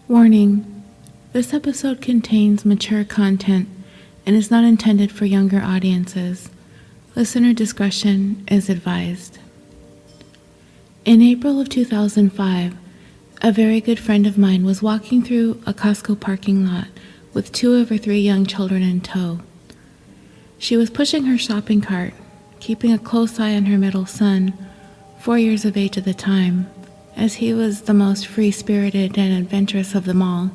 Warning: this episode contains mature content and is not intended for younger audiences. Listener discretion is advised. In April of 2005, a very good friend of mine was walking through a Costco parking lot with 2 of her 3 young children in tow. She was pushing her shopping cart, keeping a close eye on her middle son, 4 years of age at the time, as he was the most free-spirited and adventurous of them all.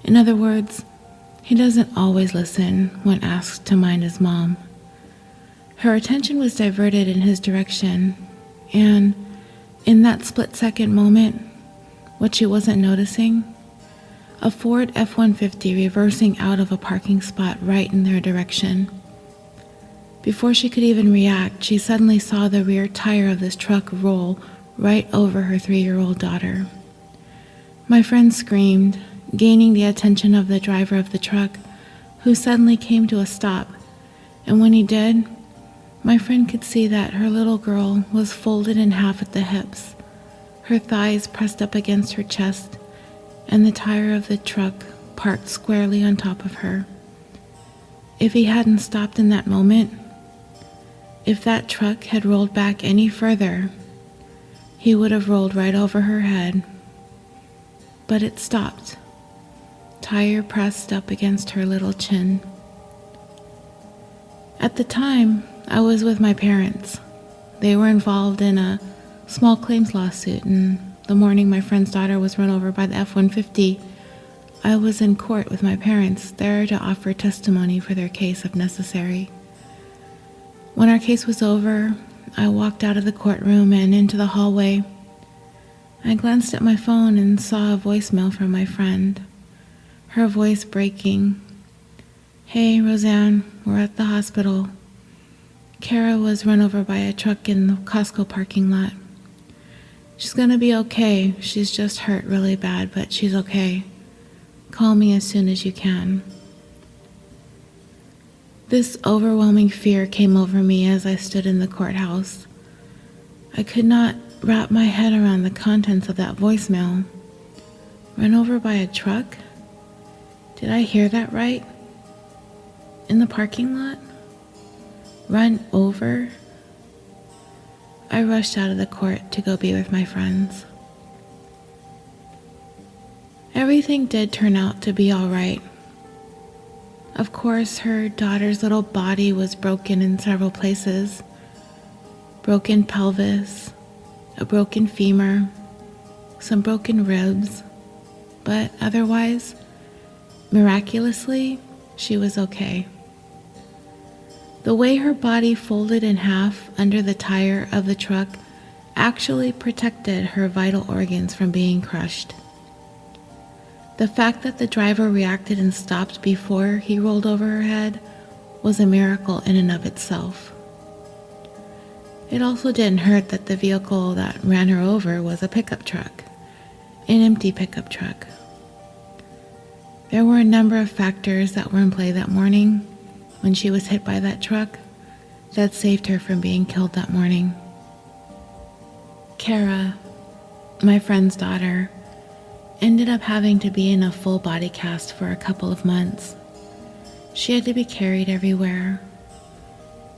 In other words, he doesn't always listen when asked to mind his mom. Her attention was diverted in his direction, and in that split-second moment, what she wasn't noticing, a Ford F-150 reversing out of a parking spot right in their direction. Before she could even react, she suddenly saw the rear tire of this truck roll right over her 3-year-old daughter. My friend screamed, gaining the attention of the driver of the truck, who suddenly came to a stop, and when he did, my friend could see that her little girl was folded in half at the hips, her thighs pressed up against her chest, and the tire of the truck parked squarely on top of her. If he hadn't stopped in that moment, if that truck had rolled back any further, he would have rolled right over her head. But it stopped, tire pressed up against her little chin. At the time, I was with my parents. They were involved in a small claims lawsuit, and the morning my friend's daughter was run over by the F-150, I was in court with my parents, there to offer testimony for their case if necessary. When our case was over, I walked out of the courtroom and into the hallway. I glanced at my phone and saw a voicemail from my friend, her voice breaking. "Hey, Roseanne, we're at the hospital. Kara was run over by a truck in the Costco parking lot. She's gonna be okay. She's just hurt really bad, but she's okay. Call me as soon as you can." This overwhelming fear came over me as I stood in the courthouse. I could not wrap my head around the contents of that voicemail. Run over by a truck? Did I hear that right? In the parking lot? Run over? I rushed out of the court to go be with my friends. Everything did turn out to be all right. Of course, her daughter's little body was broken in several places. Broken pelvis, a broken femur, some broken ribs, but otherwise, miraculously, she was okay. The way her body folded in half under the tire of the truck actually protected her vital organs from being crushed. The fact that the driver reacted and stopped before he rolled over her head was a miracle in and of itself. It also didn't hurt that the vehicle that ran her over was a pickup truck, an empty pickup truck. There were a number of factors that were in play that morning when she was hit by that truck that saved her from being killed that morning. Kara, my friend's daughter, ended up having to be in a full body cast for a couple of months. She had to be carried everywhere.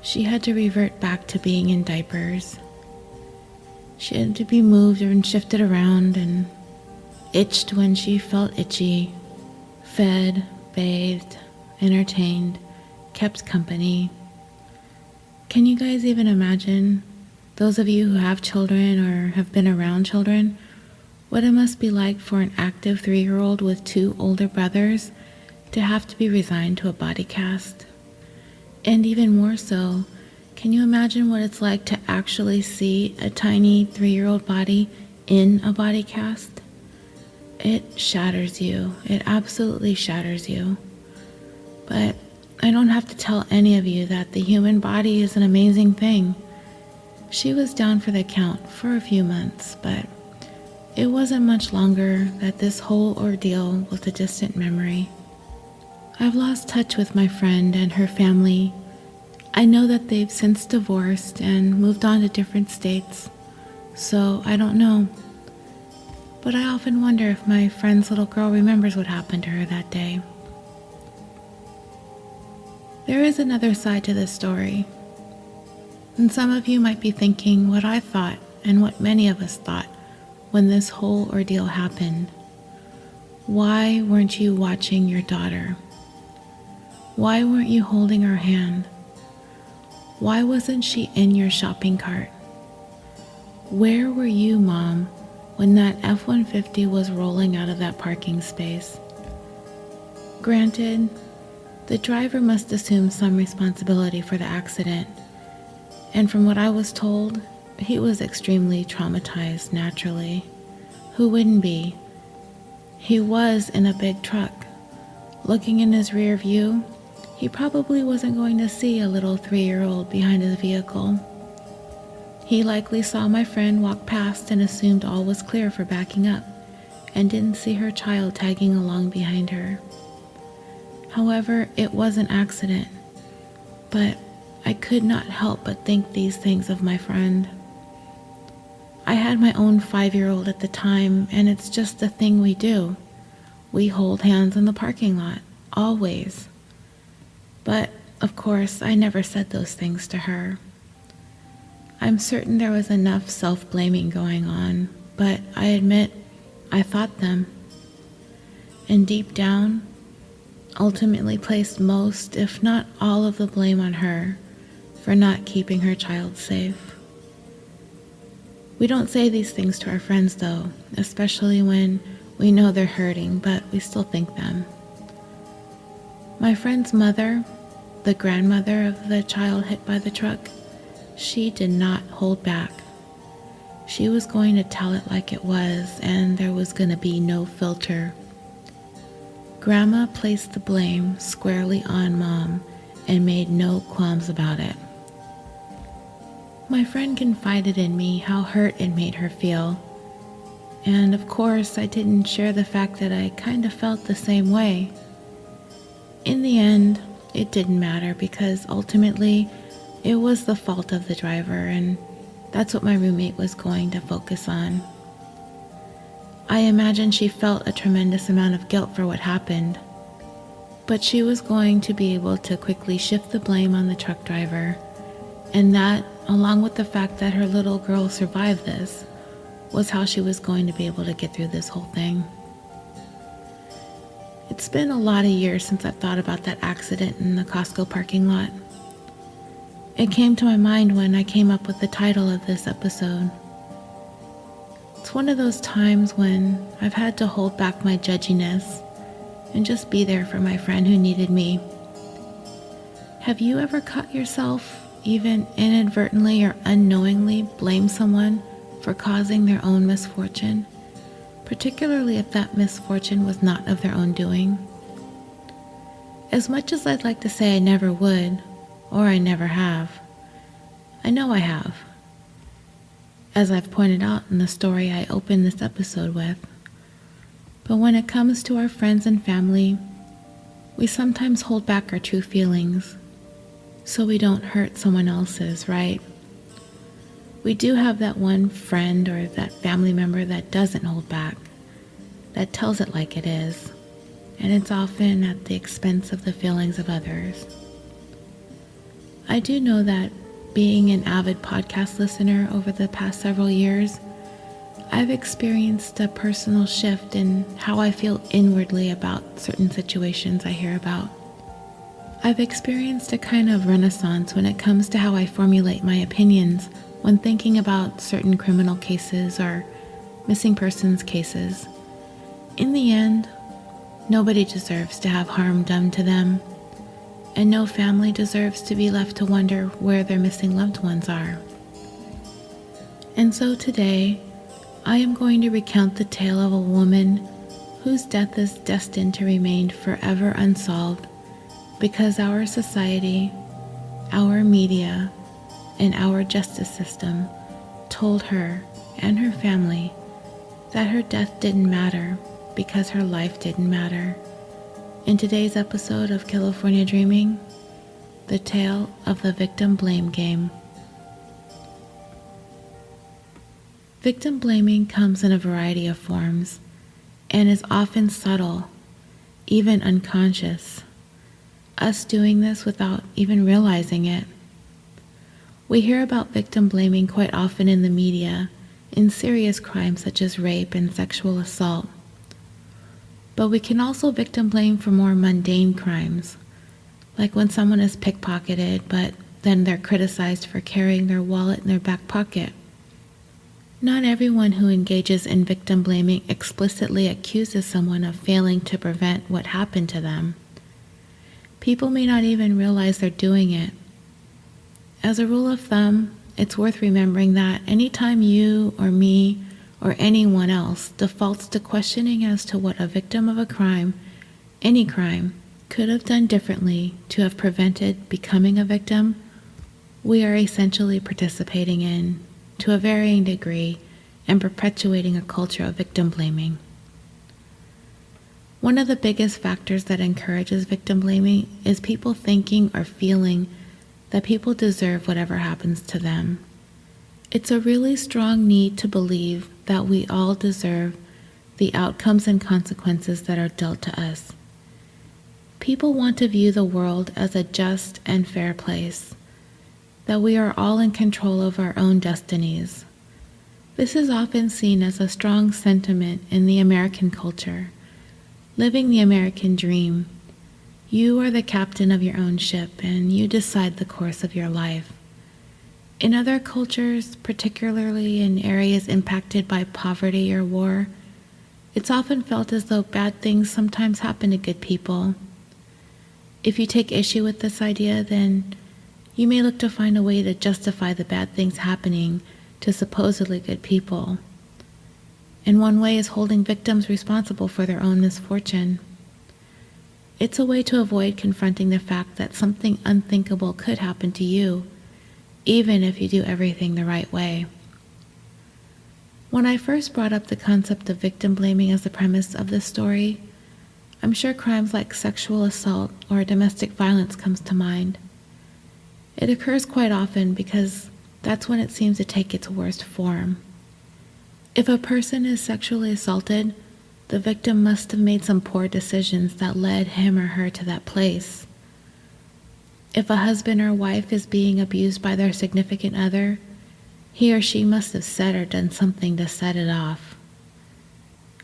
She had to revert back to being in diapers. She had to be moved and shifted around and itched when she felt itchy, fed, bathed, entertained, kept company. Can you guys even imagine, those of you who have children or have been around children, what it must be like for an active 3-year-old with 2 older brothers to have to be resigned to a body cast? And even more so, can you imagine what it's like to actually see a tiny 3-year-old body in a body cast? It shatters you. It absolutely shatters you. But I don't have to tell any of you that the human body is an amazing thing. She was down for the count for a few months, but it wasn't much longer that this whole ordeal was a distant memory. I've lost touch with my friend and her family. I know that they've since divorced and moved on to different states, so I don't know. but I often wonder if my friend's little girl remembers what happened to her that day. There is another side to this story, and some of you might be thinking what I thought and what many of us thought when this whole ordeal happened. Why weren't you watching your daughter? Why weren't you holding her hand? Why wasn't she in your shopping cart? Where were you, Mom, when that F-150 was rolling out of that parking space? Granted, the driver must assume some responsibility for the accident, and from what I was told, he was extremely traumatized naturally. Who wouldn't be? He was in a big truck. Looking in his rear view, he probably wasn't going to see a little 3-year-old behind his vehicle. He likely saw my friend walk past and assumed all was clear for backing up, and didn't see her child tagging along behind her. However, it was an accident, but I could not help but think these things of my friend. I had my own 5-year-old at the time, and it's just the thing we do. We hold hands in the parking lot, always. But, of course, I never said those things to her. I'm certain there was enough self-blaming going on, but I admit I thought them. And deep down, ultimately placed most, if not all, of the blame on her for not keeping her child safe. We don't say these things to our friends, though, especially when we know they're hurting, but we still think them. My friend's mother, the grandmother of the child hit by the truck, she did not hold back. She was going to tell it like it was, and there was going to be no filter. Grandma placed the blame squarely on Mom and made no qualms about it. My friend confided in me how hurt it made her feel, and of course I didn't share the fact that I kind of felt the same way. In the end, it didn't matter because ultimately it was the fault of the driver, and that's what my roommate was going to focus on. I imagine she felt a tremendous amount of guilt for what happened, but she was going to be able to quickly shift the blame on the truck driver, and that, along with the fact that her little girl survived this, was how she was going to be able to get through this whole thing. It's been a lot of years since I've thought about that accident in the Costco parking lot. It came to my mind when I came up with the title of this episode. It's one of those times when I've had to hold back my judginess and just be there for my friend who needed me. Have you ever caught yourself, even inadvertently or unknowingly, blame someone for causing their own misfortune, particularly if that misfortune was not of their own doing? As much as I'd like to say I never would, or I never have, I know I have. As I've pointed out in the story I opened this episode with. But when it comes to our friends and family, we sometimes hold back our true feelings so we don't hurt someone else's, right? We do have that one friend or that family member that doesn't hold back, that tells it like it is, and it's often at the expense of the feelings of others. I do know that being an avid podcast listener over the past several years, I've experienced a personal shift in how I feel inwardly about certain situations I hear about. I've experienced a kind of renaissance when it comes to how I formulate my opinions when thinking about certain criminal cases or missing persons cases. In the end, nobody deserves to have harm done to them, and no family deserves to be left to wonder where their missing loved ones are. And so today, I am going to recount the tale of a woman whose death is destined to remain forever unsolved because our society, our media, and our justice system told her and her family that her death didn't matter because her life didn't matter. In today's episode of California Dreaming, the tale of the victim blame game. Victim blaming comes in a variety of forms and is often subtle, even unconscious, us doing this without even realizing it. We hear about victim blaming quite often in the media, in serious crimes such as rape and sexual assault. But we can also victim blame for more mundane crimes, like when someone is pickpocketed, but then they're criticized for carrying their wallet in their back pocket. Not everyone who engages in victim blaming explicitly accuses someone of failing to prevent what happened to them. People may not even realize they're doing it. As a rule of thumb, it's worth remembering that anytime you or me or anyone else defaults to questioning as to what a victim of a crime, any crime, could have done differently to have prevented becoming a victim, we are essentially participating in, to a varying degree, and perpetuating a culture of victim blaming. One of the biggest factors that encourages victim blaming is people thinking or feeling that people deserve whatever happens to them. It's a really strong need to believe that we all deserve the outcomes and consequences that are dealt to us. People want to view the world as a just and fair place, that we are all in control of our own destinies. This is often seen as a strong sentiment in the American culture, living the American dream. You are the captain of your own ship, and you decide the course of your life. In other cultures, particularly in areas impacted by poverty or war, it's often felt as though bad things sometimes happen to good people. If you take issue with this idea, then you may look to find a way to justify the bad things happening to supposedly good people. And one way is holding victims responsible for their own misfortune. It's a way to avoid confronting the fact that something unthinkable could happen to you, even if you do everything the right way. When I first brought up the concept of victim blaming as the premise of this story, I'm sure crimes like sexual assault or domestic violence comes to mind. It occurs quite often because that's when it seems to take its worst form. If a person is sexually assaulted, the victim must have made some poor decisions that led him or her to that place. If a husband or wife is being abused by their significant other, he or she must have said or done something to set it off.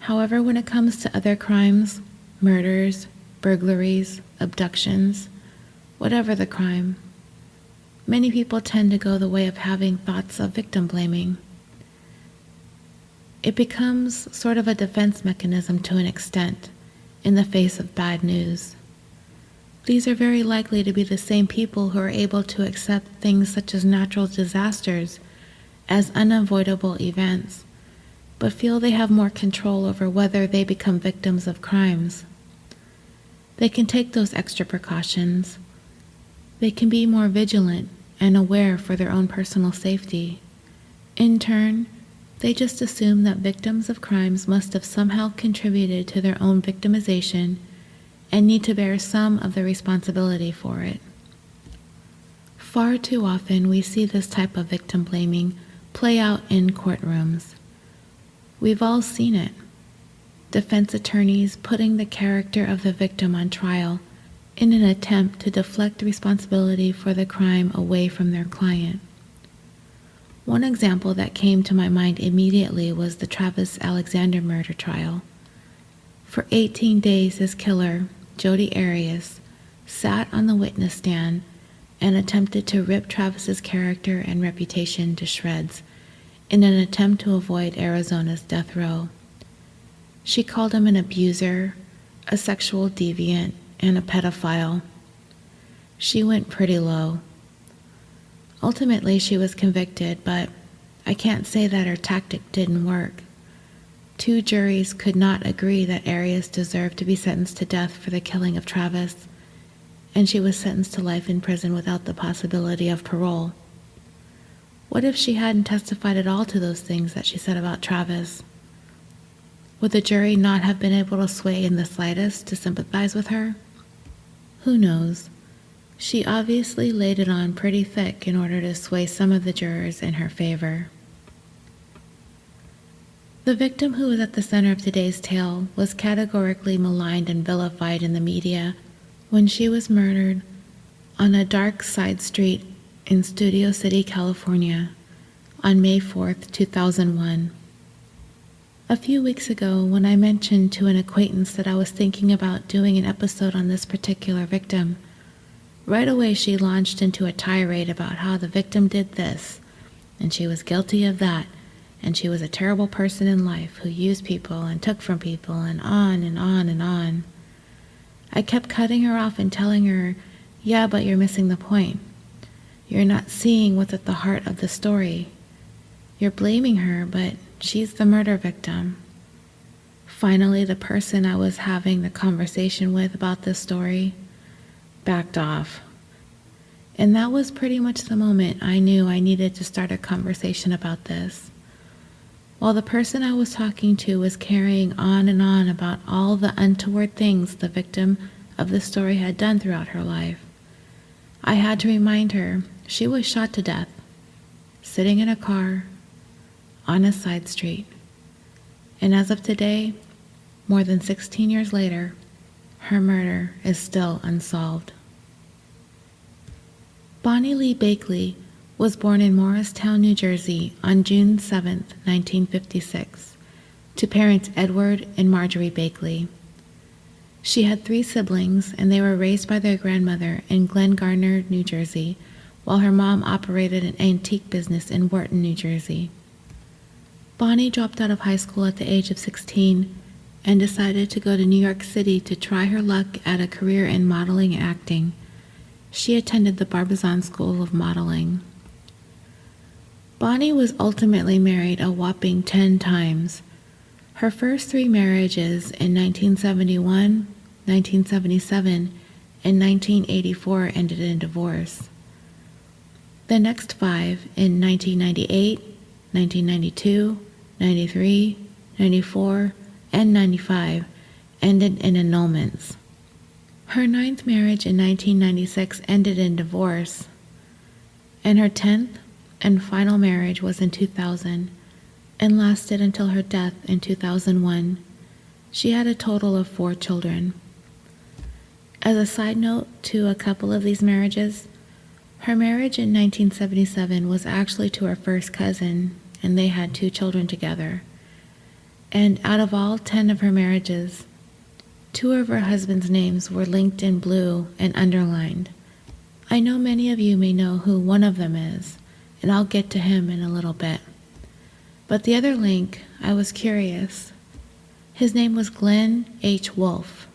However, when it comes to other crimes, murders, burglaries, abductions, whatever the crime, many people tend to go the way of having thoughts of victim blaming. It becomes sort of a defense mechanism to an extent in the face of bad news. These are very likely to be the same people who are able to accept things such as natural disasters as unavoidable events, but feel they have more control over whether they become victims of crimes. They can take those extra precautions. They can be more vigilant and aware for their own personal safety. In turn, they just assume that victims of crimes must have somehow contributed to their own victimization and need to bear some of the responsibility for it. Far too often we see this type of victim blaming play out in courtrooms. We've all seen it. Defense attorneys putting the character of the victim on trial in an attempt to deflect responsibility for the crime away from their client. One example that came to my mind immediately was the Travis Alexander murder trial. For 18 days, his killer, Jodi Arias, sat on the witness stand and attempted to rip Travis's character and reputation to shreds in an attempt to avoid Arizona's death row. She called him an abuser, a sexual deviant, and a pedophile. She went pretty low. Ultimately, she was convicted, but I can't say that her tactic didn't work. 2 juries could not agree that Arias deserved to be sentenced to death for the killing of Travis, and she was sentenced to life in prison without the possibility of parole. What if she hadn't testified at all to those things that she said about Travis? Would the jury not have been able to sway in the slightest to sympathize with her? Who knows? She obviously laid it on pretty thick in order to sway some of the jurors in her favor. The victim who was at the center of today's tale was categorically maligned and vilified in the media when she was murdered on a dark side street in Studio City, California, on May 4th, 2001. A few weeks ago, when I mentioned to an acquaintance that I was thinking about doing an episode on this particular victim, right away she launched into a tirade about how the victim did this, and she was guilty of that, and she was a terrible person in life who used people and took from people, and on and on and on. I kept cutting her off and telling her, yeah, but you're missing the point. You're not seeing what's at the heart of the story. You're blaming her, but she's the murder victim. Finally, the person I was having the conversation with about this story backed off. And that was pretty much the moment I knew I needed to start a conversation about this. While the person I was talking to was carrying on and on about all the untoward things the victim of the story had done throughout her life, I had to remind her she was shot to death, sitting in a car, on a side street. And as of today, more than 16 years later, her murder is still unsolved. Bonnie Lee Bakley was born in Morristown, New Jersey on June 7, 1956, to parents Edward and Marjorie Bakley. She had 3 siblings, and they were raised by their grandmother in Glen Gardner, New Jersey, while her mom operated an antique business in Wharton, New Jersey. Bonnie dropped out of high school at the age of 16 and decided to go to New York City to try her luck at a career in modeling and acting. She attended the Barbizon School of Modeling. Bonnie was ultimately married a whopping 10 times. Her first 3 marriages in 1971, 1977, and 1984 ended in divorce. The next 5 in 1998, 1992, 93, 94, and 95 ended in annulments. Her 9th marriage in 1996 ended in divorce, and her 10th and final marriage was in 2000 and lasted until her death in 2001. She had a total of 4 children. As a side note to a couple of these marriages, her marriage in 1977 was actually to her first cousin, and they had 2 children together. And out of all 10 of her marriages, 2 of her husband's names were linked in blue and underlined. I know many of you may know who one of them is, and I'll get to him in a little bit. But the other link, I was curious. His name was Glenn H. Wolfe.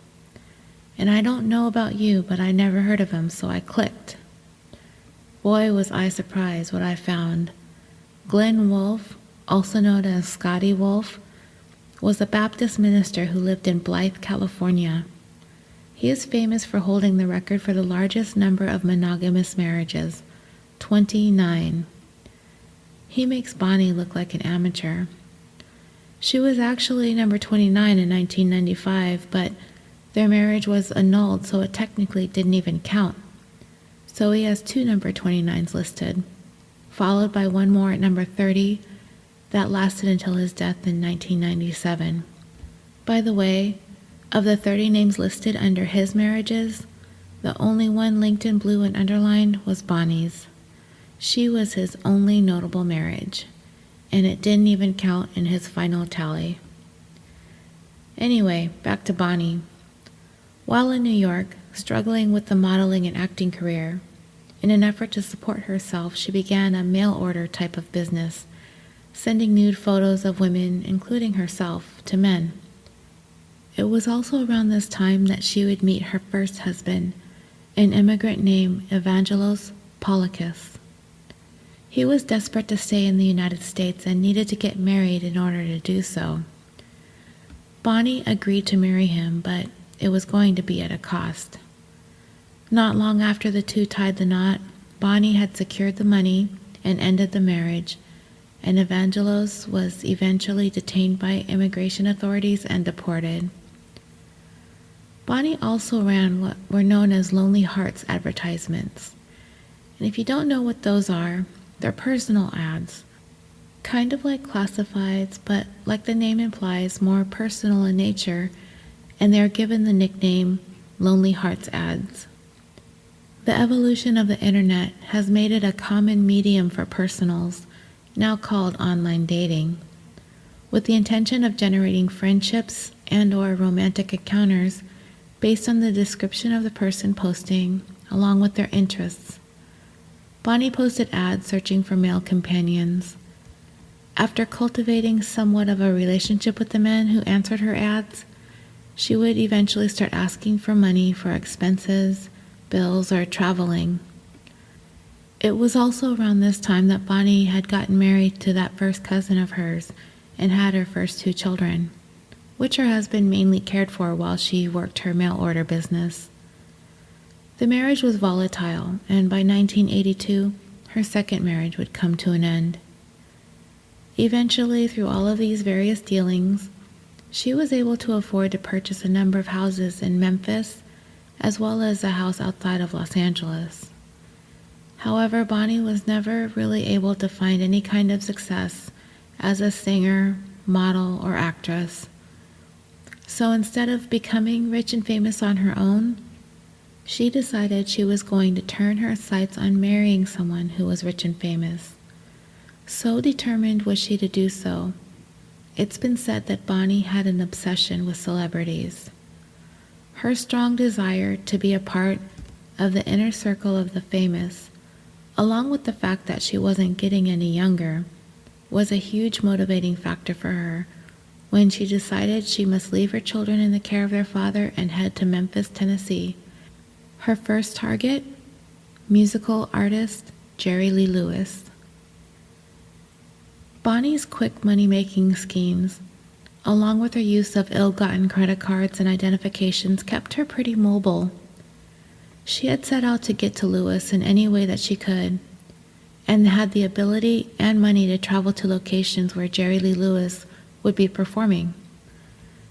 And I don't know about you, but I never heard of him, so I clicked. Boy, was I surprised what I found. Glenn Wolfe, also known as Scotty Wolfe, was a Baptist minister who lived in Blythe, California. He is famous for holding the record for the largest number of monogamous marriages, 29. He makes Bonnie look like an amateur. She was actually number 29 in 1995, but their marriage was annulled, so it technically didn't even count. So he has 2 number 29s listed, followed by one more at number 30 that lasted until his death in 1997. By the way, of the 30 names listed under his marriages, the only one linked in blue and underlined was Bonnie's. She was his only notable marriage, and it didn't even count in his final tally. Anyway, back to Bonnie. While in New York, struggling with the modeling and acting career, in an effort to support herself, she began a mail order type of business, sending nude photos of women, including herself, to men. It was also around this time that she would meet her first husband, an immigrant named Evangelos Poulakis. He was desperate to stay in the United States and needed to get married in order to do so. Bonnie agreed to marry him, but it was going to be at a cost. Not long after the two tied the knot, Bonnie had secured the money and ended the marriage, and Evangelos was eventually detained by immigration authorities and deported. Bonnie also ran what were known as Lonely Hearts advertisements. And if you don't know what those are, they're personal ads, kind of like classifieds, but like the name implies, more personal in nature, and they are given the nickname Lonely Hearts ads. The evolution of the internet has made it a common medium for personals, now called online dating, with the intention of generating friendships and/or romantic encounters based on the description of the person posting, along with their interests. Bonnie posted ads searching for male companions. After cultivating somewhat of a relationship with the men who answered her ads, she would eventually start asking for money for expenses, bills, or traveling. It was also around this time that Bonnie had gotten married to that first cousin of hers and had her first 2 children, which her husband mainly cared for while she worked her mail order business. The marriage was volatile, and by 1982, her second marriage would come to an end. Eventually, through all of these various dealings, she was able to afford to purchase a number of houses in Memphis, as well as a house outside of Los Angeles. However, Bonnie was never really able to find any kind of success as a singer, model, or actress. So instead of becoming rich and famous on her own, she decided she was going to turn her sights on marrying someone who was rich and famous. So determined was she to do so, it's been said that Bonnie had an obsession with celebrities. Her strong desire to be a part of the inner circle of the famous, along with the fact that she wasn't getting any younger, was a huge motivating factor for her when she decided she must leave her children in the care of their father and head to Memphis, Tennessee. Her first target? Musical artist Jerry Lee Lewis. Bonnie's quick money-making schemes, along with her use of ill-gotten credit cards and identifications, kept her pretty mobile. She had set out to get to Lewis in any way that she could, and had the ability and money to travel to locations where Jerry Lee Lewis would be performing.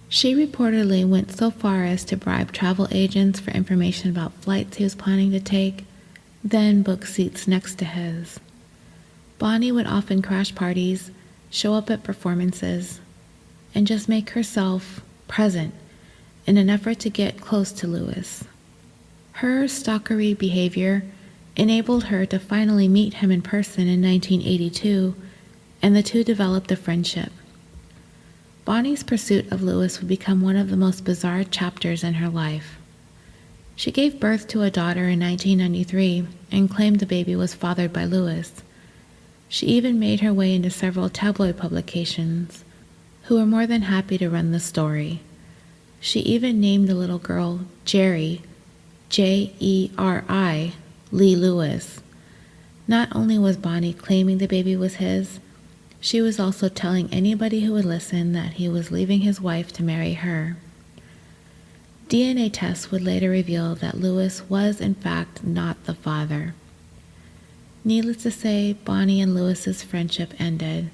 She reportedly went so far as to bribe travel agents for information about flights he was planning to take, then book seats next to his. Bonnie would often crash parties, show up at performances, and just make herself present in an effort to get close to Lewis. Her stalkery behavior enabled her to finally meet him in person in 1982, and the two developed a friendship. Bonnie's pursuit of Lewis would become one of the most bizarre chapters in her life. She gave birth to a daughter in 1993 and claimed the baby was fathered by Lewis. She even made her way into several tabloid publications, who were more than happy to run the story. She even named the little girl Jerry, Jeri, Lee Lewis. Not only was Bonnie claiming the baby was his, she was also telling anybody who would listen that he was leaving his wife to marry her. DNA tests would later reveal that Lewis was in fact not the father. Needless to say, Bonnie and Lewis's friendship ended,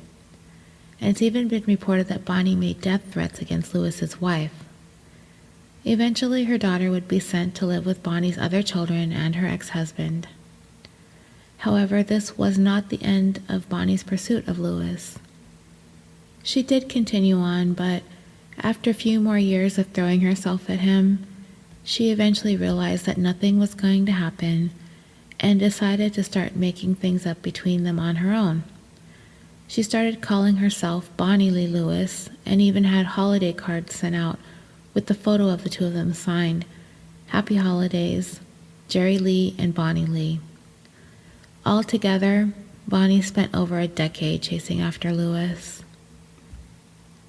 and it's even been reported that Bonnie made death threats against Lewis's wife. Eventually, her daughter would be sent to live with Bonnie's other children and her ex-husband. However, this was not the end of Bonnie's pursuit of Lewis. She did continue on, but after a few more years of throwing herself at him, she eventually realized that nothing was going to happen and decided to start making things up between them on her own. She started calling herself Bonnie Lee Lewis and even had holiday cards sent out with the photo of the two of them signed, "Happy Holidays, Jerry Lee and Bonnie Lee." Altogether, Bonnie spent over a decade chasing after Lewis.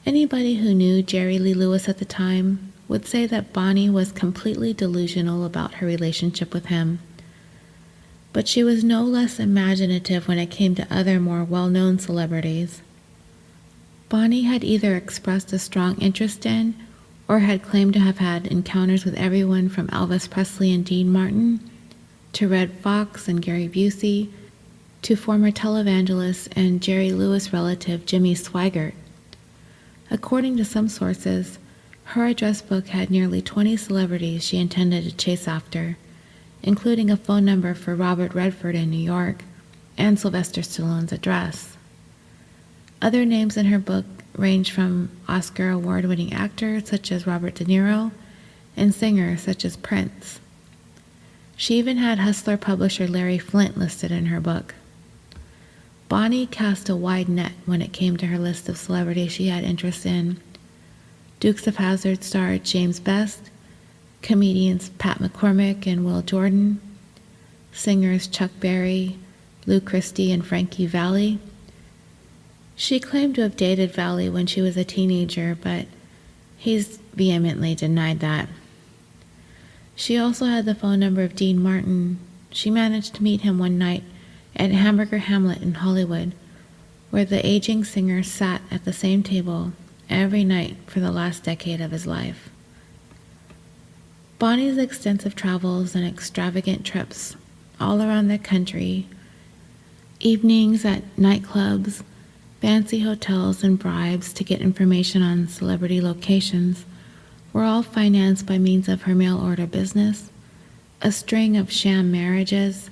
Anybody who knew Jerry Lee Lewis at the time would say that Bonnie was completely delusional about her relationship with him. But she was no less imaginative when it came to other more well-known celebrities. Bonnie had either expressed a strong interest in or had claimed to have had encounters with everyone from Elvis Presley and Dean Martin, to Red Fox and Gary Busey, to former televangelist and Jerry Lewis relative Jimmy Swaggart. According to some sources, her address book had nearly 20 celebrities she intended to chase after, including a phone number for Robert Redford in New York and Sylvester Stallone's address. Other names in her book range from Oscar award-winning actors such as Robert De Niro and singers such as Prince. She even had hustler publisher Larry Flynt listed in her book. Bonnie cast a wide net when it came to her list of celebrities she had interest in. Dukes of Hazzard star James Best, comedians Pat McCormick and Will Jordan, singers Chuck Berry, Lou Christie, and Frankie Valli. She claimed to have dated Valli when she was a teenager, but he's vehemently denied that. She also had the phone number of Dean Martin. She managed to meet him one night at Hamburger Hamlet in Hollywood, where the aging singer sat at the same table every night for the last decade of his life. Bonnie's extensive travels and extravagant trips all around the country, evenings at nightclubs, fancy hotels, and bribes to get information on celebrity locations were all financed by means of her mail-order business, a string of sham marriages,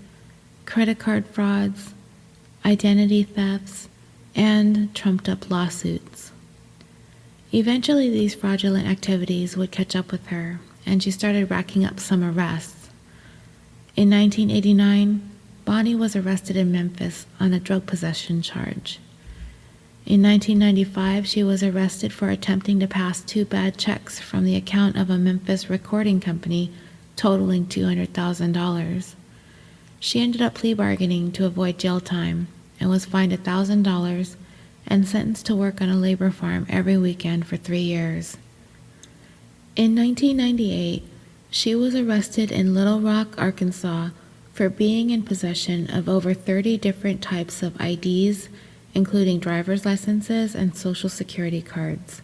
credit card frauds, identity thefts, and trumped-up lawsuits. Eventually, these fraudulent activities would catch up with her, and she started racking up some arrests. In 1989, Bonnie was arrested in Memphis on a drug possession charge. In 1995, she was arrested for attempting to pass 2 bad checks from the account of a Memphis recording company totaling $200,000. She ended up plea bargaining to avoid jail time and was fined $1,000 and sentenced to work on a labor farm every weekend for 3 years. In 1998, she was arrested in Little Rock, Arkansas, for being in possession of over 30 different types of IDs, including driver's licenses and social security cards.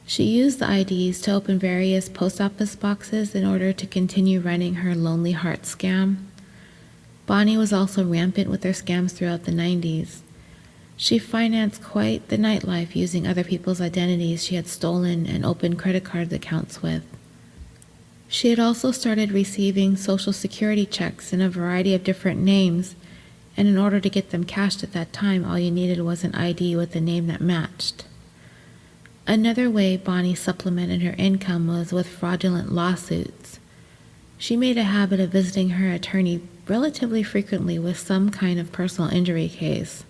She used the IDs to open various post office boxes in order to continue running her Lonely Heart scam. Bonnie was also rampant with her scams throughout the 90s. She financed quite the nightlife using other people's identities she had stolen and opened credit card accounts with. She had also started receiving social security checks in a variety of different names, and in order to get them cashed at that time, all you needed was an ID with a name that matched. Another way Bonnie supplemented her income was with fraudulent lawsuits. She made a habit of visiting her attorney relatively frequently with some kind of personal injury case,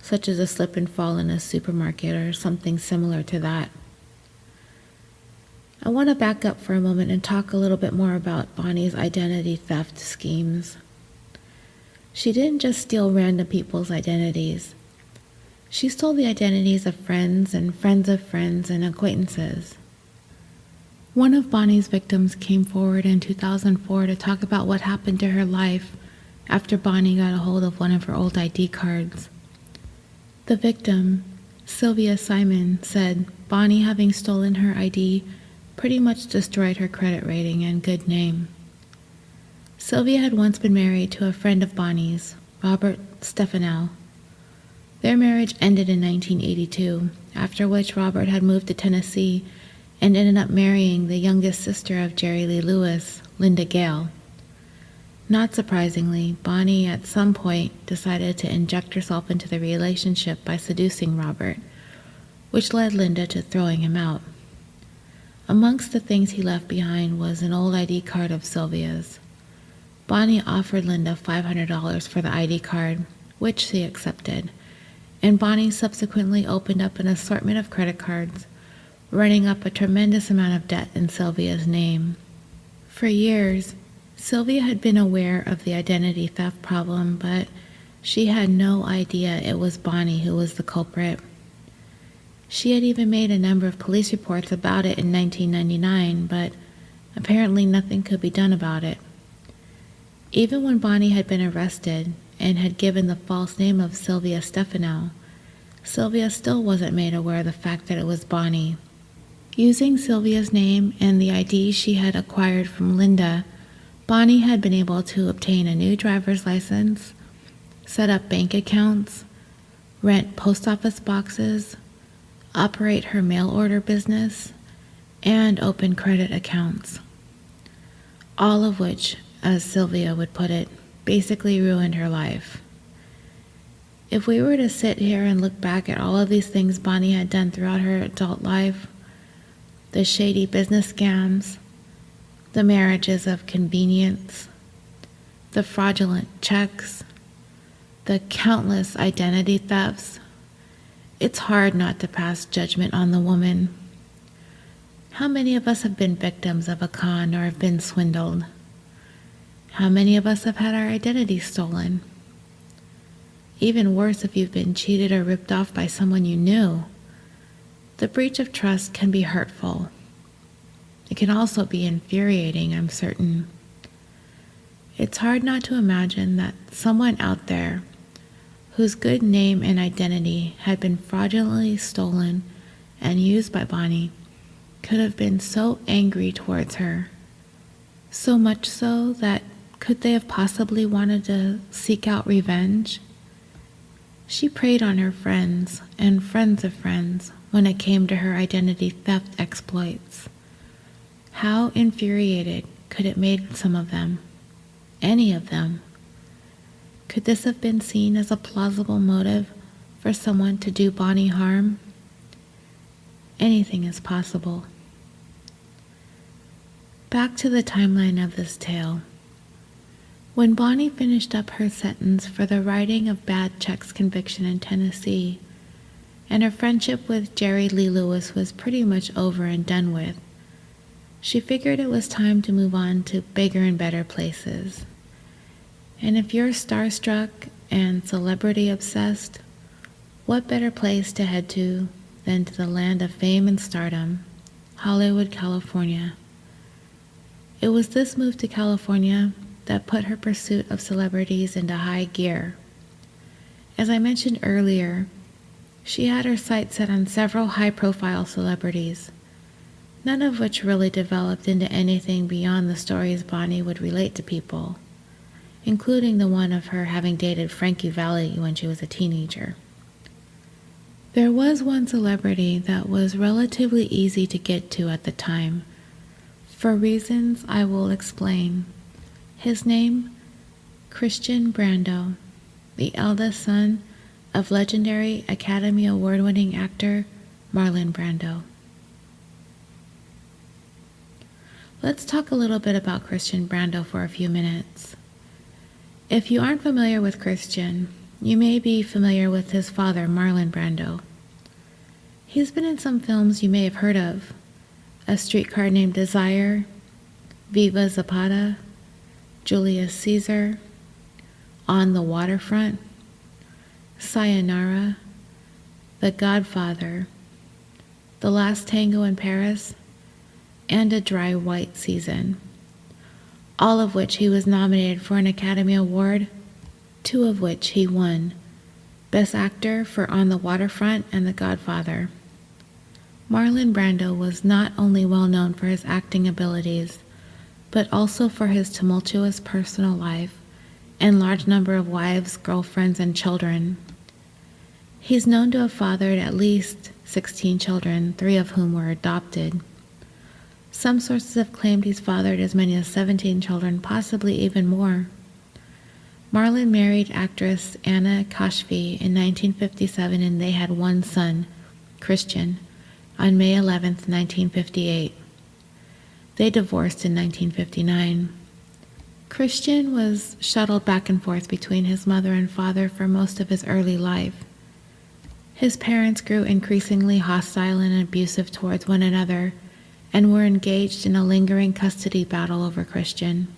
such as a slip and fall in a supermarket or something similar to that. I want to back up for a moment and talk a little bit more about Bonnie's identity theft schemes. She didn't just steal random people's identities. She stole the identities of friends and friends of friends and acquaintances. One of Bonnie's victims came forward in 2004 to talk about what happened to her life after Bonnie got a hold of one of her old ID cards. The victim, Sylvia Simon, said Bonnie, having stolen her ID, pretty much destroyed her credit rating and good name. Sylvia had once been married to a friend of Bonnie's, Robert Stefanow. Their marriage ended in 1982, after which Robert had moved to Tennessee and ended up marrying the youngest sister of Jerry Lee Lewis, Linda Gale. Not surprisingly, Bonnie at some point decided to inject herself into the relationship by seducing Robert, which led Linda to throwing him out. Amongst the things he left behind was an old ID card of Sylvia's. Bonnie offered Linda $500 for the ID card, which she accepted, and Bonnie subsequently opened up an assortment of credit cards, running up a tremendous amount of debt in Sylvia's name. For years, Sylvia had been aware of the identity theft problem, but she had no idea it was Bonnie who was the culprit. She had even made a number of police reports about it in 1999, but apparently nothing could be done about it. Even when Bonnie had been arrested and had given the false name of Sylvia Stefanow, Sylvia still wasn't made aware of the fact that it was Bonnie. Using Sylvia's name and the ID she had acquired from Linda, Bonnie had been able to obtain a new driver's license, set up bank accounts, rent post office boxes, operate her mail order business, and open credit accounts. All of which, as Sylvia would put it, basically ruined her life. If we were to sit here and look back at all of these things Bonnie had done throughout her adult life, the shady business scams, the marriages of convenience, the fraudulent checks, the countless identity thefts, it's hard not to pass judgment on the woman. How many of us have been victims of a con or have been swindled? How many of us have had our identity stolen? Even worse if you've been cheated or ripped off by someone you knew. The breach of trust can be hurtful. It can also be infuriating, I'm certain. It's hard not to imagine that someone out there whose good name and identity had been fraudulently stolen and used by Bonnie could have been so angry towards her. So much so that could they have possibly wanted to seek out revenge? She preyed on her friends and friends of friends when it came to her identity theft exploits. How infuriated could it make some of them? Any of them? Could this have been seen as a plausible motive for someone to do Bonnie harm? Anything is possible. Back to the timeline of this tale. When Bonnie finished up her sentence for the writing of bad checks conviction in Tennessee, and her friendship with Jerry Lee Lewis was pretty much over and done with, she figured it was time to move on to bigger and better places. And if you're starstruck and celebrity obsessed, what better place to head to than to the land of fame and stardom, Hollywood, California. It was this move to California that put her pursuit of celebrities into high gear. As I mentioned earlier, she had her sights set on several high-profile celebrities, none of which really developed into anything beyond the stories Bonnie would relate to people, including the one of her having dated Frankie Valli when she was a teenager. There was one celebrity that was relatively easy to get to at the time, for reasons I will explain. His name, Christian Brando, the eldest son of legendary Academy Award-winning actor Marlon Brando. Let's talk a little bit about Christian Brando for a few minutes. If you aren't familiar with Christian, you may be familiar with his father, Marlon Brando. He's been in some films you may have heard of: A Streetcar Named Desire, Viva Zapata, Julius Caesar, On the Waterfront, Sayonara, The Godfather, The Last Tango in Paris, and A Dry White Season, all of which he was nominated for an Academy Award, 2 of which he won, Best Actor for On the Waterfront and The Godfather. Marlon Brando was not only well known for his acting abilities, but also for his tumultuous personal life and large number of wives, girlfriends, and children. He's known to have fathered at least 16 children, 3 of whom were adopted. Some sources have claimed he's fathered as many as 17 children, possibly even more. Marlon married actress Anna Kashfi in 1957, and they had 1 son, Christian, on May 11, 1958. They divorced in 1959. Christian was shuttled back and forth between his mother and father for most of his early life. His parents grew increasingly hostile and abusive towards one another and were engaged in a lingering custody battle over Christian.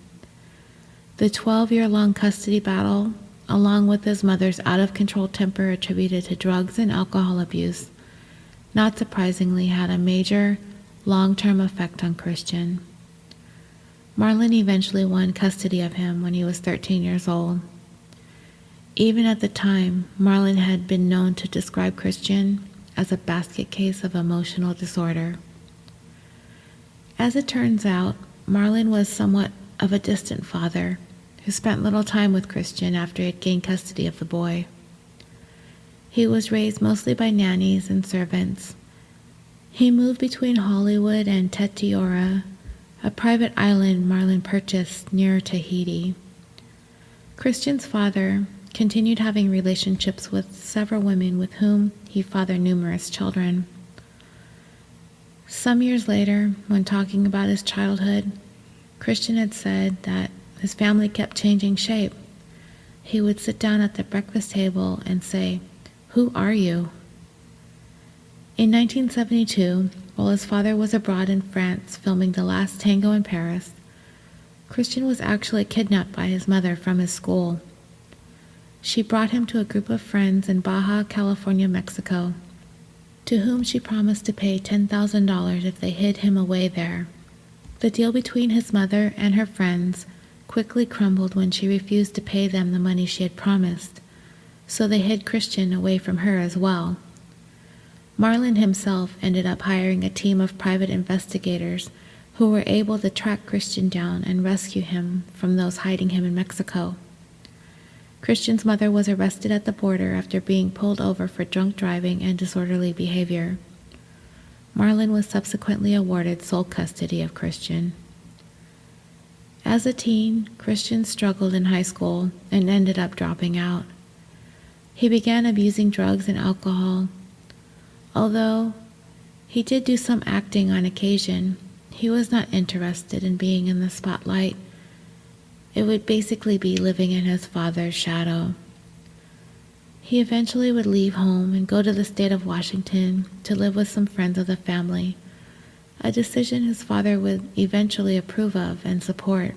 The 12-year-long custody battle, along with his mother's out-of-control temper attributed to drugs and alcohol abuse, not surprisingly had a major, long-term effect on Christian. Marlon eventually won custody of him when he was 13 years old. Even at the time, Marlon had been known to describe Christian as a basket case of emotional disorder. As it turns out, Marlon was somewhat of a distant father who spent little time with Christian after he had gained custody of the boy. He was raised mostly by nannies and servants. He moved between Hollywood and Tetiora, a private island Marlon purchased near Tahiti. Christian's father, continued having relationships with several women with whom he fathered numerous children. Some years later, when talking about his childhood, Christian had said that his family kept changing shape. He would sit down at the breakfast table and say, "Who are you?" In 1972, while his father was abroad in France filming The Last Tango in Paris, Christian was actually kidnapped by his mother from his school. She brought him to a group of friends in Baja California, Mexico, to whom she promised to pay $10,000 if they hid him away there. The deal between his mother and her friends quickly crumbled when she refused to pay them the money she had promised, so they hid Christian away from her as well. Marlon himself ended up hiring a team of private investigators who were able to track Christian down and rescue him from those hiding him in Mexico. Christian's mother was arrested at the border after being pulled over for drunk driving and disorderly behavior. Marlon was subsequently awarded sole custody of Christian. As a teen, Christian struggled in high school and ended up dropping out. He began abusing drugs and alcohol. Although he did do some acting on occasion, he was not interested in being in the spotlight. It would basically be living in his father's shadow. He eventually would leave home and go to the state of Washington to live with some friends of the family, a decision his father would eventually approve of and support.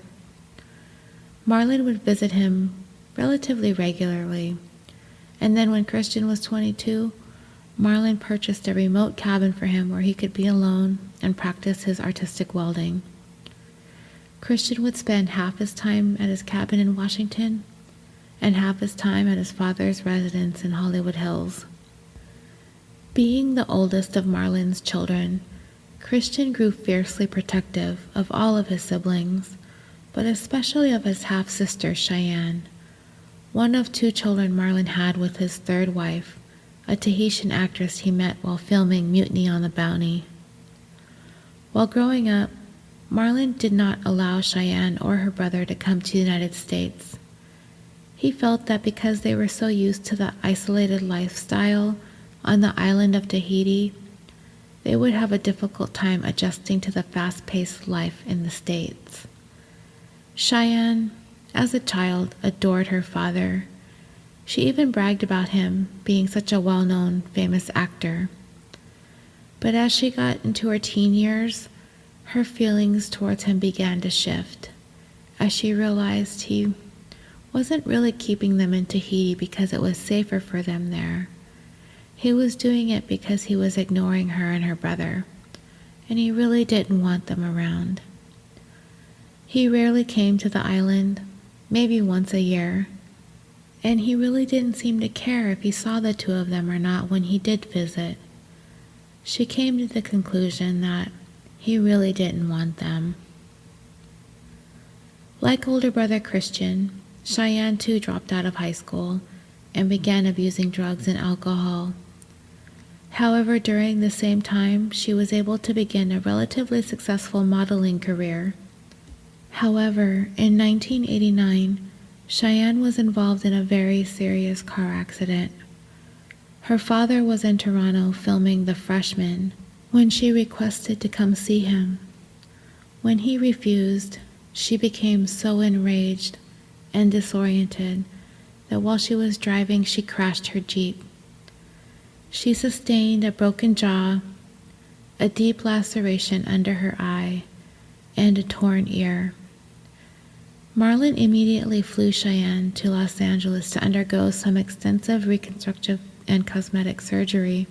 Marlon would visit him relatively regularly, and then when Christian was 22, Marlon purchased a remote cabin for him where he could be alone and practice his artistic welding. Christian would spend half his time at his cabin in Washington and half his time at his father's residence in Hollywood Hills. Being the oldest of Marlon's children, Christian grew fiercely protective of all of his siblings, but especially of his half-sister Cheyenne, one of two children Marlon had with his third wife, a Tahitian actress he met while filming Mutiny on the Bounty. While growing up, Marlon did not allow Cheyenne or her brother to come to the United States. He felt that because they were so used to the isolated lifestyle on the island of Tahiti, they would have a difficult time adjusting to the fast-paced life in the States. Cheyenne, as a child, adored her father. She even bragged about him being such a well-known, famous actor. But as she got into her teen years, her feelings towards him began to shift, as she realized he wasn't really keeping them in Tahiti because it was safer for them there. He was doing it because he was ignoring her and her brother, and he really didn't want them around. He rarely came to the island, maybe once a year, and he really didn't seem to care if he saw the two of them or not when he did visit. She came to the conclusion that he really didn't want them. Like older brother Christian, Cheyenne too dropped out of high school and began abusing drugs and alcohol. However, during the same time, she was able to begin a relatively successful modeling career. However, in 1989, Cheyenne was involved in a very serious car accident. Her father was in Toronto filming The Freshman when she requested to come see him. When he refused, she became so enraged and disoriented that while she was driving, she crashed her Jeep. She sustained a broken jaw, a deep laceration under her eye, and a torn ear. Marlon immediately flew Cheyenne to Los Angeles to undergo some extensive reconstructive and cosmetic surgery,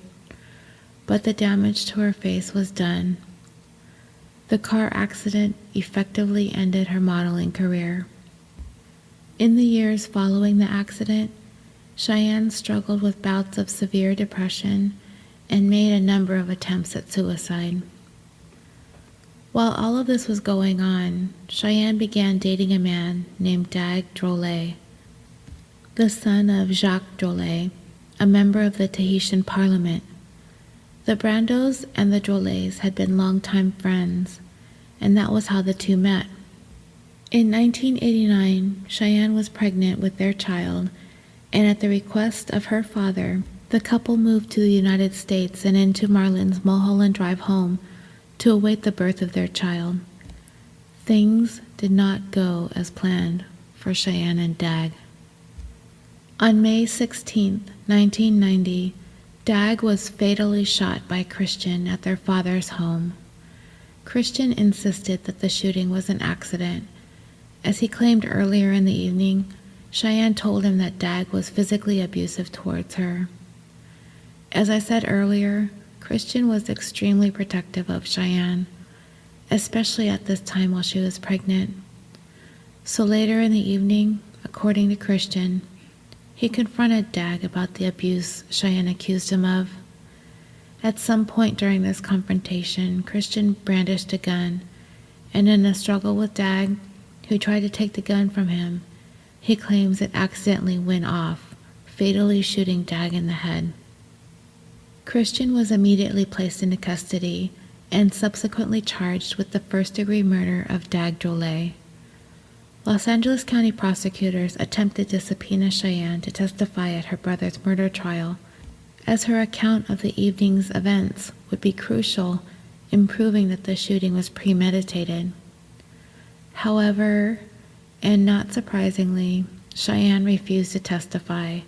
but the damage to her face was done. The car accident effectively ended her modeling career. In the years following the accident, Cheyenne struggled with bouts of severe depression and made a number of attempts at suicide. While all of this was going on, Cheyenne began dating a man named Dag Drolet, the son of Jacques Drolet, a member of the Tahitian parliament. The Brandos and the Drolets had been longtime friends, and that was how the two met. In 1989, Cheyenne was pregnant with their child, and at the request of her father, the couple moved to the United States and into Marlin's Mulholland Drive home to await the birth of their child. Things did not go as planned for Cheyenne and Dag. On May 16, 1990, Dag was fatally shot by Christian at their father's home. Christian insisted that the shooting was an accident. As he claimed earlier in the evening, Cheyenne told him that Dag was physically abusive towards her. As I said earlier, Christian was extremely protective of Cheyenne, especially at this time while she was pregnant. So later in the evening, according to Christian, he confronted Dag about the abuse Cheyenne accused him of. At some point during this confrontation, Christian brandished a gun, and in a struggle with Dag, who tried to take the gun from him, he claims it accidentally went off, fatally shooting Dag in the head. Christian was immediately placed into custody and subsequently charged with the first-degree murder of Dag Drolet. Los Angeles County prosecutors attempted to subpoena Cheyenne to testify at her brother's murder trial, as her account of the evening's events would be crucial in proving that the shooting was premeditated. However, and not surprisingly, Cheyenne refused to testify.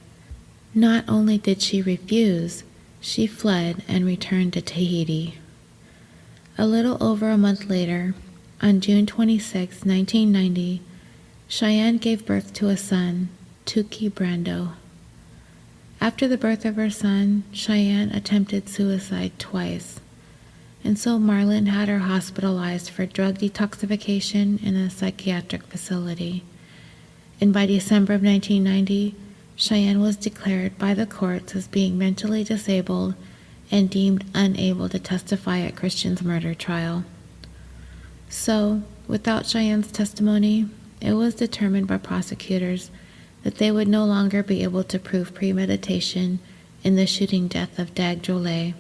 Not only did she refuse, she fled and returned to Tahiti. A little over a month later, on June 26, 1990, Cheyenne gave birth to a son, Tuki Brando. After the birth of her son, Cheyenne attempted suicide twice, and so Marlin had her hospitalized for drug detoxification in a psychiatric facility. And by December of 1990, Cheyenne was declared by the courts as being mentally disabled and deemed unable to testify at Christian's murder trial. So, without Cheyenne's testimony, it was determined by prosecutors that they would no longer be able to prove premeditation in the shooting death of Dag Drolet.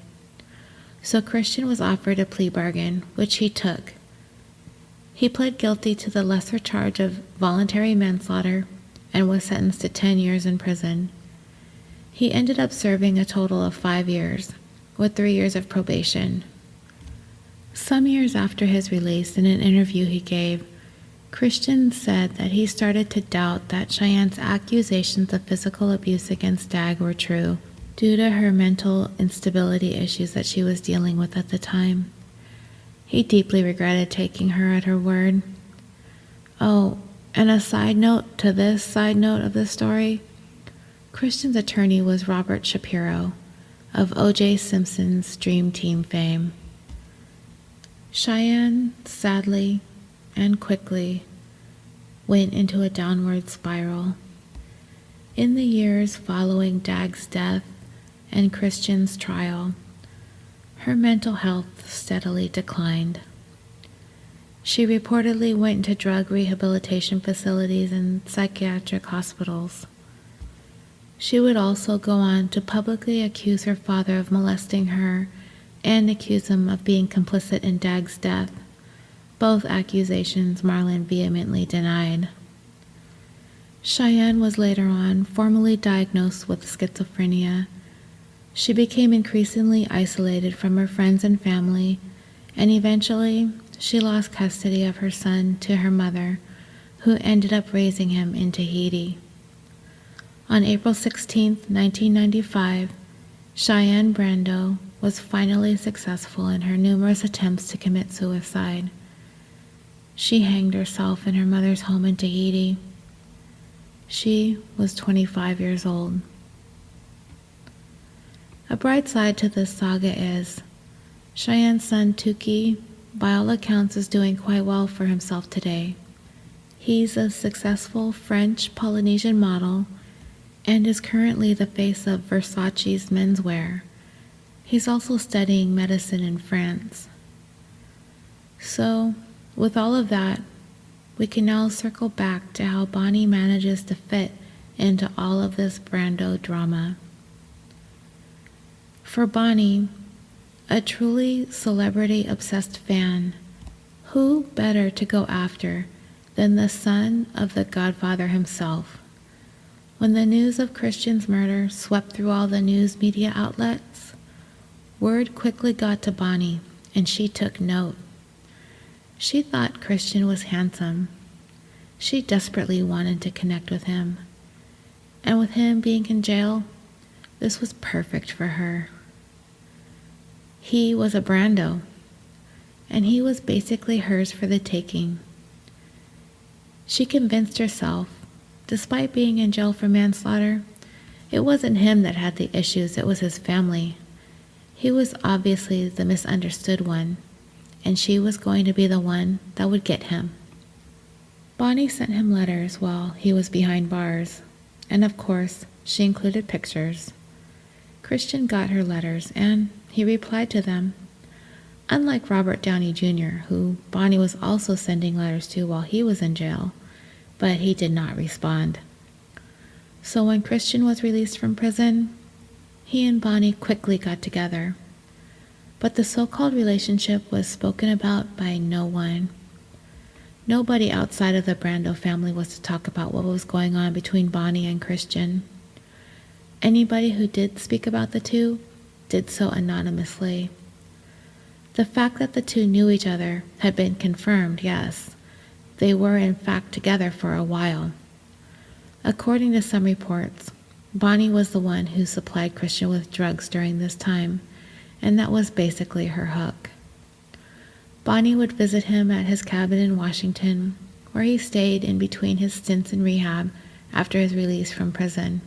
So Christian was offered a plea bargain, which he took. He pled guilty to the lesser charge of voluntary manslaughter and was sentenced to 10 years in prison. He ended up serving a total of 5 years, with 3 years of probation. Some years after his release, in an interview he gave, Christian said that he started to doubt that Cheyenne's accusations of physical abuse against Dag were true, due to her mental instability issues that she was dealing with at the time. He deeply regretted taking her at her word. Oh, and a side note to this side note of this story, Christian's attorney was Robert Shapiro of O.J. Simpson's Dream Team fame. Cheyenne, sadly and quickly, went into a downward spiral. In the years following Dag's death and Christian's trial, her mental health steadily declined. She reportedly went into drug rehabilitation facilities and psychiatric hospitals. She would also go on to publicly accuse her father of molesting her and accuse him of being complicit in Dag's death, both accusations Marlin vehemently denied. Cheyenne was later on formally diagnosed with schizophrenia. She became increasingly isolated from her friends and family, and eventually she lost custody of her son to her mother, who ended up raising him in Tahiti. On April 16, 1995, Cheyenne Brando was finally successful in her numerous attempts to commit suicide. She hanged herself in her mother's home in Tahiti. She was 25 years old. A bright side to this saga is Cheyenne's son Tuki, by all accounts, is doing quite well for himself today. He's a successful French Polynesian model and is currently the face of Versace's menswear. He's also studying medicine in France. So, with all of that, we can now circle back to how Bonnie manages to fit into all of this Brando drama. For Bonnie, a truly celebrity-obsessed fan, who better to go after than the son of the Godfather himself? When the news of Christian's murder swept through all the news media outlets, word quickly got to Bonnie, and she took note. She thought Christian was handsome. She desperately wanted to connect with him. And with him being in jail, this was perfect for her. He was a Brando, and he was basically hers for the taking. She convinced herself, despite being in jail for manslaughter, it wasn't him that had the issues, it was his family. He was obviously the misunderstood one, and she was going to be the one that would get him. Bonnie sent him letters while he was behind bars, and of course, she included pictures. Christian got her letters, and he replied to them. Unlike Robert Downey Jr., who Bonnie was also sending letters to while he was in jail, but he did not respond. So when Christian was released from prison, he and Bonnie quickly got together. But the so-called relationship was spoken about by no one. Nobody outside of the Brando family was to talk about what was going on between Bonnie and Christian. Anybody who did speak about the two did so anonymously. The fact that the two knew each other had been confirmed, yes. They were in fact together for a while. According to some reports, Bonnie was the one who supplied Christian with drugs during this time, and that was basically her hook. Bonnie would visit him at his cabin in Washington, where he stayed in between his stints in rehab after his release from prison.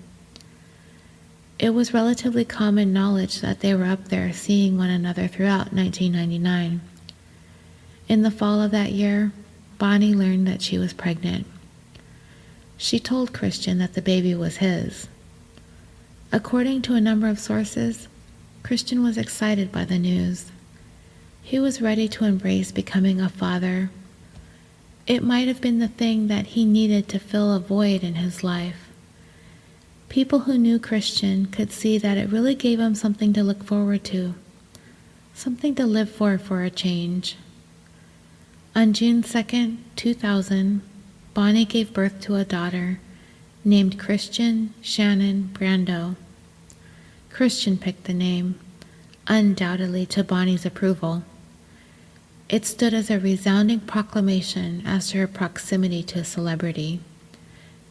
It was relatively common knowledge that they were up there seeing one another throughout 1999. In the fall of that year, Bonnie learned that she was pregnant. She told Christian that the baby was his. According to a number of sources, Christian was excited by the news. He was ready to embrace becoming a father. It might have been the thing that he needed to fill a void in his life. People who knew Christian could see that it really gave him something to look forward to, something to live for a change. On June 2nd, 2000, Bonnie gave birth to a daughter named Christian Shannon Brando. Christian picked the name, undoubtedly to Bonnie's approval. It stood as a resounding proclamation as to her proximity to a celebrity,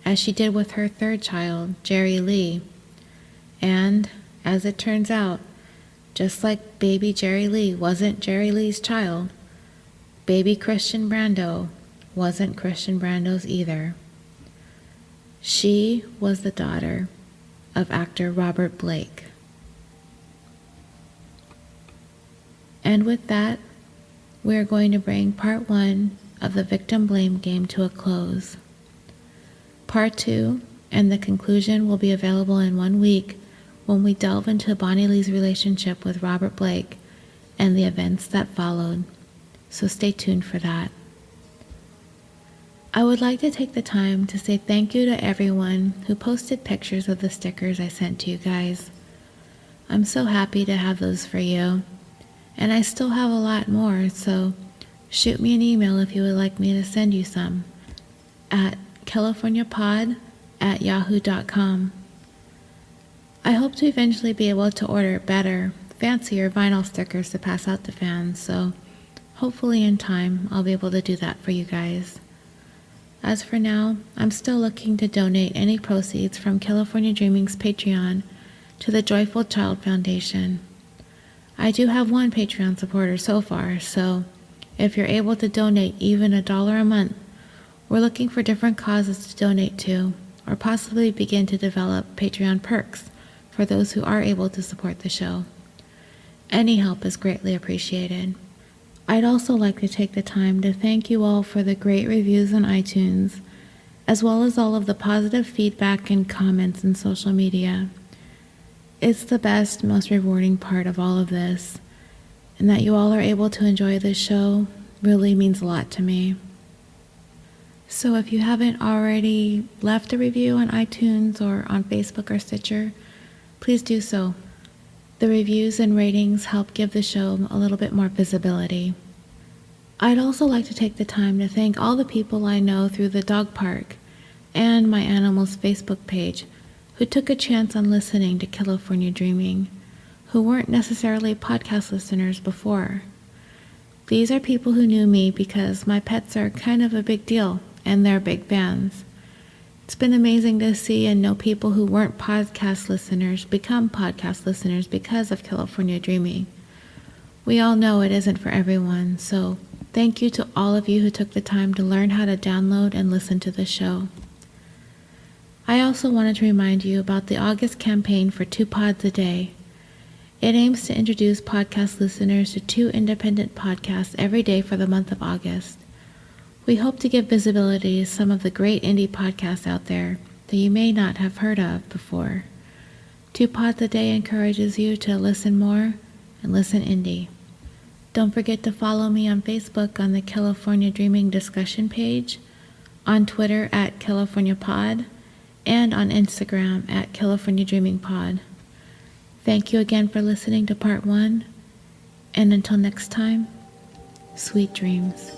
as she did with her third child, Jerry Lee. And, as it turns out, just like baby Jerry Lee wasn't Jerry Lee's child, baby Christian Brando wasn't Christian Brando's either. She was the daughter of actor Robert Blake. And with that, we are going to bring part 1 of the victim blame game to a close. Part 2 and the conclusion will be available in 1 week when we delve into Bonnie Lee's relationship with Robert Blake and the events that followed, so stay tuned for that. I would like to take the time to say thank you to everyone who posted pictures of the stickers I sent to you guys. I'm so happy to have those for you, and I still have a lot more, so shoot me an email if you would like me to send you some at californiapod@yahoo.com. I hope to eventually be able to order better, fancier vinyl stickers to pass out to fans, so hopefully in time I'll be able to do that for you guys. As for now, I'm still looking to donate any proceeds from California Dreaming's Patreon to the Joyful Child Foundation. I do have one Patreon supporter so far, so if you're able to donate even $1 a month, we're looking for different causes to donate to, or possibly begin to develop Patreon perks for those who are able to support the show. Any help is greatly appreciated. I'd also like to take the time to thank you all for the great reviews on iTunes, as well as all of the positive feedback and comments in social media. It's the best, most rewarding part of all of this, and that you all are able to enjoy this show really means a lot to me. So if you haven't already left a review on iTunes or on Facebook or Stitcher, please do so. The reviews and ratings help give the show a little bit more visibility. I'd also like to take the time to thank all the people I know through the dog park and my animals Facebook page who took a chance on listening to California Dreaming, who weren't necessarily podcast listeners before. These are people who knew me because my pets are kind of a big deal, and they're big fans. It's been amazing to see and know people who weren't podcast listeners become podcast listeners because of California Dreaming. We all know it isn't for everyone, so thank you to all of you who took the time to learn how to download and listen to the show. I also wanted to remind you about the August campaign for 2 Pods a Day. It aims to introduce podcast listeners to 2 independent podcasts every day for the month of August. We hope to give visibility to some of the great indie podcasts out there that you may not have heard of before. 2 Pods a Day encourages you to listen more and listen indie. Don't forget to follow me on Facebook on the California Dreaming discussion page, on Twitter at California Pod, and on Instagram at California Dreaming Pod. Thank you again for listening to part 1, and until next time, sweet dreams.